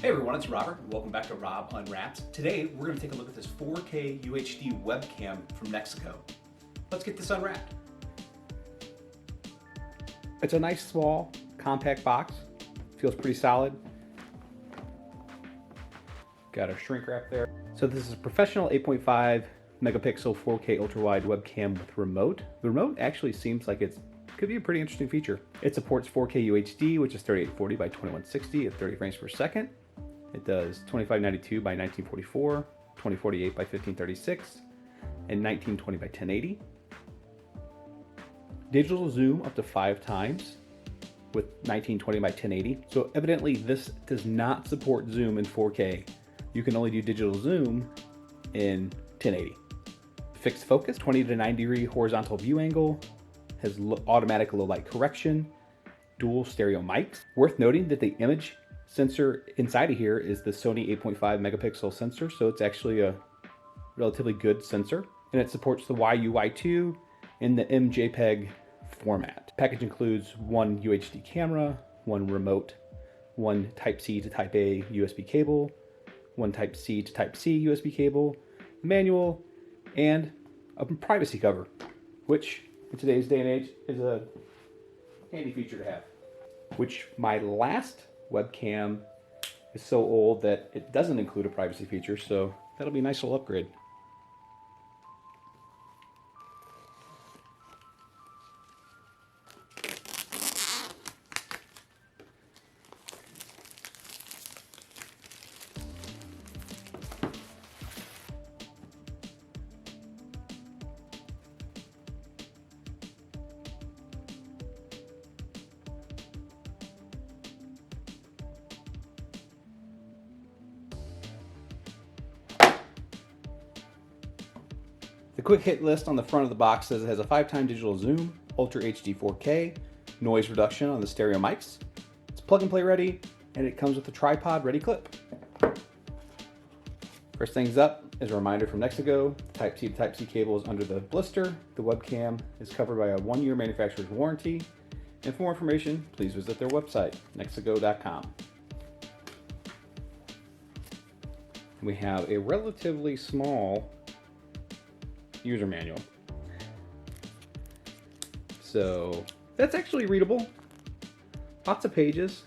Hey everyone, it's Robert. Welcome back to Rob Unwraps. Today we're going to take a look at this 4K UHD webcam from Nexigo. Let's get this unwrapped. It's a nice, small, compact box. Feels pretty solid. Got a shrink wrap there. So this is a professional 8.5 megapixel 4K ultra-wide webcam with remote. The remote actually seems like it could be a pretty interesting feature. It supports 4K UHD, which is 3840 by 2160 at 30 frames per second. It does 2592 by 1944, 2048 by 1536, and 1920 by 1080. Digital zoom up to 5 times with 1920 by 1080. So evidently this does not support zoom in 4K. You can only do digital zoom in 1080. Fixed focus, 20 to 90 degree horizontal view angle, has automatic low light correction, dual stereo mics. Worth noting that the image sensor inside of here is the Sony 8.5 megapixel sensor, so it's actually a relatively good sensor, and it supports the YU-Y2 in the MJPEG format. Package includes one UHD camera, one remote, one Type-C to Type-A USB cable, one Type-C to Type-C USB cable, manual, and a privacy cover, which in today's day and age is a handy feature to have. Which my last webcam is so old that it doesn't include a privacy feature, so that'll be a nice little upgrade. The quick hit list on the front of the box says it has a 5-time digital zoom, Ultra HD 4K, noise reduction on the stereo mics. It's plug and play ready, and it comes with a tripod ready clip. First things up is a reminder from Nexigo. Type-C to Type-C cable is under the blister. The webcam is covered by a 1-year manufacturer's warranty. And for more information, please visit their website, nexigo.com. We have a relatively small user manual. So that's actually readable. Lots of pages.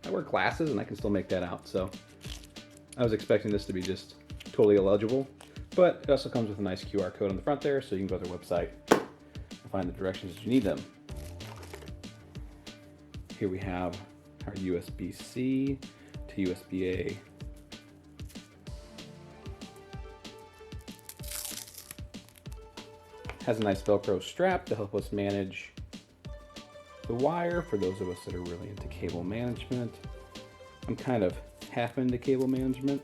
I wear glasses and I can still make that out, so I was expecting this to be just totally illegible, but it also comes with a nice QR code on the front there, so you can go to their website and find the directions as you need them. Here we have our USB-C to USB-A has a nice Velcro strap to help us manage the wire for those of us that are really into cable management. I'm kind of half into cable management.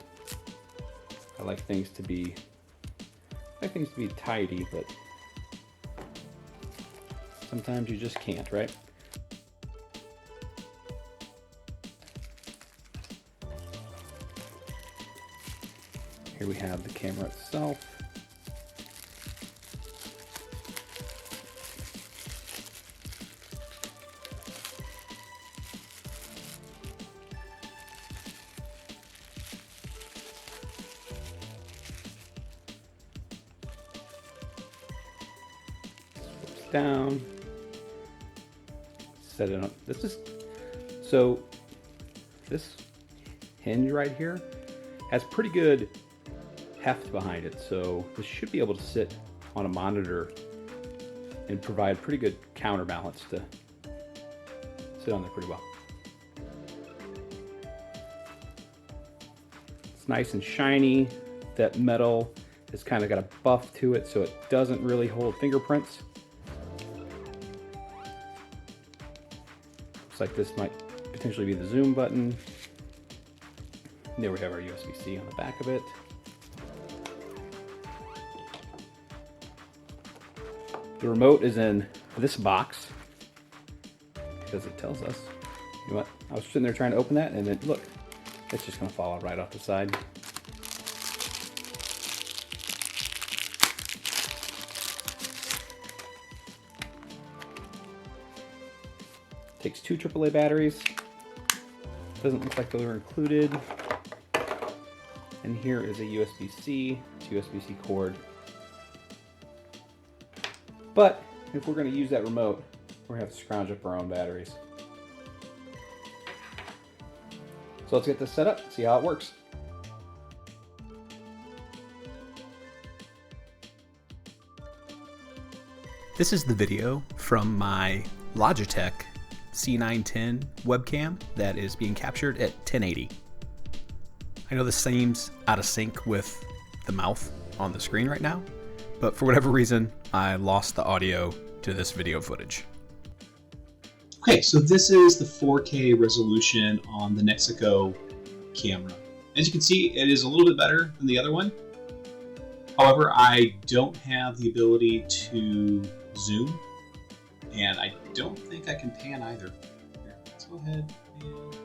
I like things to be tidy, but sometimes you just can't, right? Here we have the camera itself. Down, set it up. This hinge right here has pretty good heft behind it, so this should be able to sit on a monitor and provide pretty good counterbalance to sit on there pretty well. It's nice and shiny. That metal has kind of got a buff to it, so it doesn't really hold fingerprints. Like this might potentially be the zoom button. And there we have our USB-C on the back of it. The remote is in this box because it tells us. You know what? I was sitting there trying to open that, and then look, it's just going to fall out right off the side. Takes 2 AAA batteries. Doesn't look like those are included. And here is a USB-C to USB-C cord. But if we're going to use that remote, we're going to have to scrounge up our own batteries. So let's get this set up, see how it works. This is the video from my Logitech C910 webcam that is being captured at 1080. I know this seems out of sync with the mouth on the screen right now, but for whatever reason, I lost the audio to this video footage. Okay, so this is the 4K resolution on the Nexigo camera. As you can see, it is a little bit better than the other one. However, I don't have the ability to zoom, and I don't think I can pan either. Here, let's go ahead and...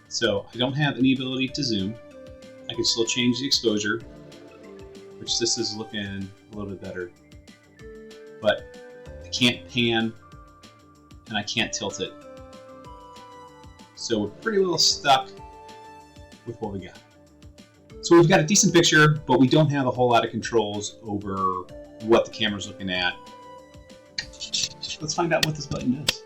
So I don't have any ability to zoom. I can still change the exposure, which this is looking a little bit better. But I can't pan, and I can't tilt it. So we're pretty well stuck with what we got. So we've got a decent picture, but we don't have a whole lot of controls over what the camera's looking at. Let's find out what this button does.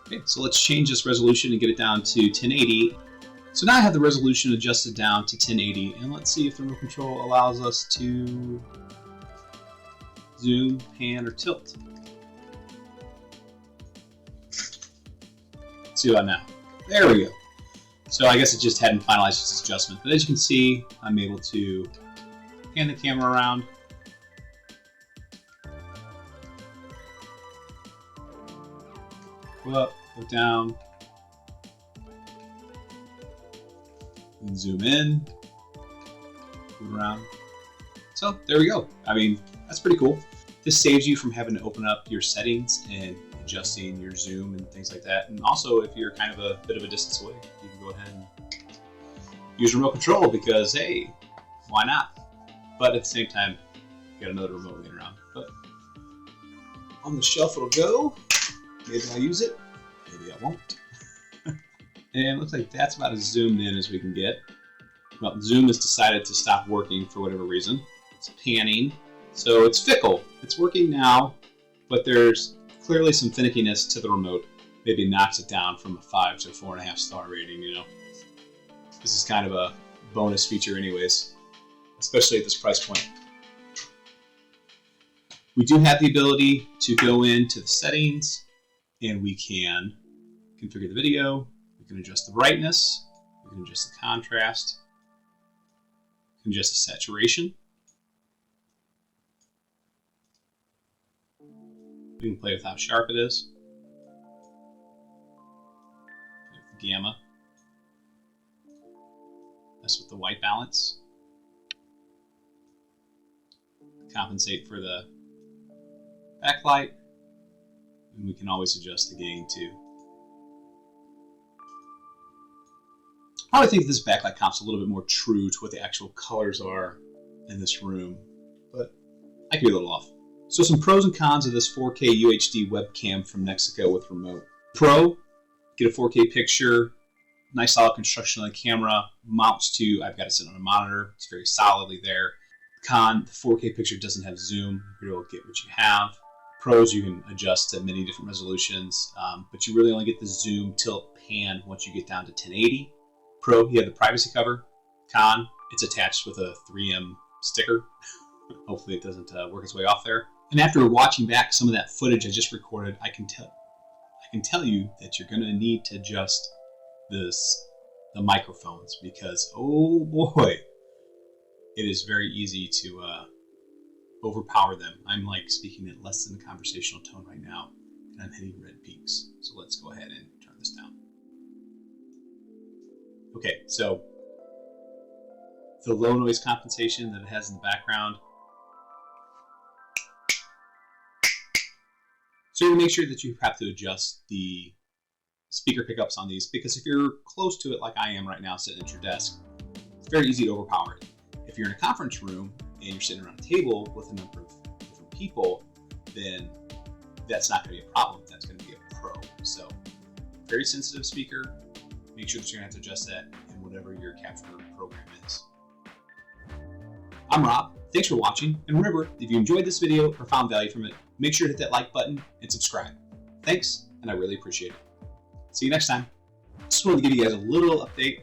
Okay, so let's change this resolution and get it down to 1080. So now I have the resolution adjusted down to 1080, and let's see if the remote control allows us to zoom, pan, or tilt. Let's see about now. There we go. So I guess it just hadn't finalized its adjustment, but as you can see, I'm able to pan the camera around. Go up, go down, and zoom in, move around. So there we go. I mean, that's pretty cool. This saves you from having to open up your settings and adjusting your zoom and things like that. And also, if you're kind of a bit of a distance away, you can go ahead and use remote control because, hey, why not? But at the same time, you got another remote laying around. But on the shelf it'll go. Maybe I'll use it, maybe I won't. And it looks like that's about as zoomed in as we can get. Well, Zoom has decided to stop working for whatever reason. It's panning, so it's fickle. It's working now, but there's clearly some finickiness to the remote. Maybe knocks it down from a 5 to a 4.5 star rating, you know. This is kind of a bonus feature anyways, especially at this price point. We do have the ability to go into the settings, and we can configure the video, we can adjust the brightness, we can adjust the contrast, we can adjust the saturation. We can play with how sharp it is, the gamma, mess with the white balance, compensate for the backlight, and we can always adjust the gain too. I would think this backlight comp's a little bit more true to what the actual colors are in this room, but I could be a little off. So some pros and cons of this 4K UHD webcam from Nexigo with remote. Pro, get a 4K picture, nice solid construction on the camera, mounts to, I've got it sit on a monitor, it's very solidly there. Con, the 4K picture doesn't have zoom, you're able to get what you have. Pros, you can adjust to many different resolutions, but you really only get the zoom, tilt, pan once you get down to 1080. Pro, you have the privacy cover. Con, it's attached with a 3M sticker. Hopefully it doesn't work its way off there. And after watching back some of that footage I just recorded, I can tell you that you're going to need to adjust the microphones because, oh boy, it is very easy to overpower them. I'm like speaking at less than a conversational tone right now, and I'm hitting red peaks. So let's go ahead and turn this down. Okay, so the low noise compensation that it has in the background. So you make sure that you have to adjust the speaker pickups on these because if you're close to it like I am right now sitting at your desk, it's very easy to overpower it. If you're in a conference room and you're sitting around a table with a number of different people, then that's not going to be a problem. That's going to be a pro. So very sensitive speaker. Make sure that you're going to have to adjust that in whatever your capture program is. I'm Rob. Thanks for watching. And remember, if you enjoyed this video or found value from it, make sure to hit that like button and subscribe. Thanks, and I really appreciate it. See you next time. Just wanted to give you guys a little update.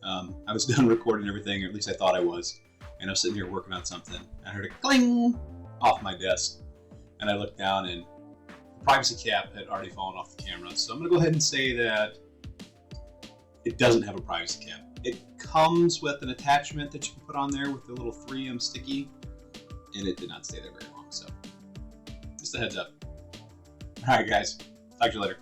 I was done recording everything, or at least I thought I was. And I was sitting here working on something. I heard a cling off my desk. And I looked down and the privacy cap had already fallen off the camera. So I'm going to go ahead and say that it doesn't have a privacy cap. It comes with an attachment that you can put on there with the little 3M sticky. And it did not stay there very long. So just a heads up. All right, guys. Talk to you later.